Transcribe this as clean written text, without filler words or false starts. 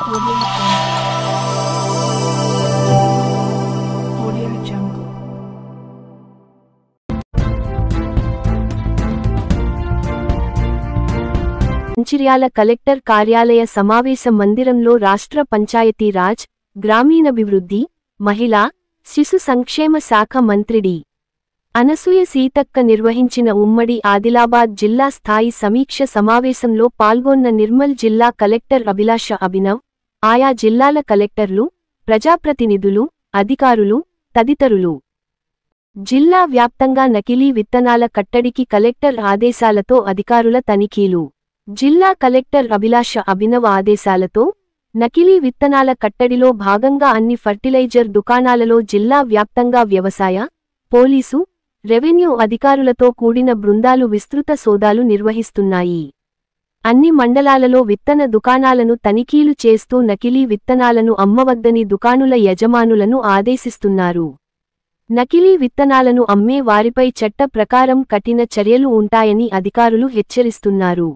Audio Jungle. Mancherial collector కార్యాలయ సమావేశ మందిరంలో రాష్ట్ర పంచాయతీరాజ్, గ్రామీణాభివృద్ధి, మహిళా, శిశు సంక్షేమ శాఖ మంత్రి డి. అనసూయ సీతక్క నిర్వహించిన ఉమ్మడి ఆదిలాబాద్ జిల్లా స్థాయి సమీక్ష సమావేశంలో పాల్గొన్న నిర్మల్ జిల్లా కలెక్టర్ అభిలాష అభినవ్, ఆయా జిల్లాల కలెక్టర్లు, ప్రజాప్రతినిధులు, అధికారులు, తదితరులు. జిల్లా వ్యాప్తంగా నకిలీ విత్తనాల కట్టడికి కలెక్టర్ ఆదేశాలతో అధికారుల తనిఖీలు. జిల్లా కలెక్టర్ అభిలాష అభినవ్ ఆదేశాలతో నకిలీ విత్తనాల కట్టడిలో భాగంగా అన్ని ఫర్టిలైజర్ దుకాణాలలో జిల్లా వ్యాప్తంగా వ్యవసాయ, పోలీసు, రెవెన్యూ అధికారులతో కూడిన బృందాలు విస్తృత సోదాలు నిర్వహిస్తున్నాయి. అన్ని మండలాలలో విత్తన దుకాణాలను తనిఖీలు చేస్తూ నకిలీ విత్తనాలను అమ్మవద్దని దుకాణుల యజమానులను ఆదేశిస్తున్నారు. నకిలీ విత్తనాలను అమ్మే వారిపై చట్ట ప్రకారం కఠిన చర్యలు ఉంటాయని అధికారులు హెచ్చరిస్తున్నారు.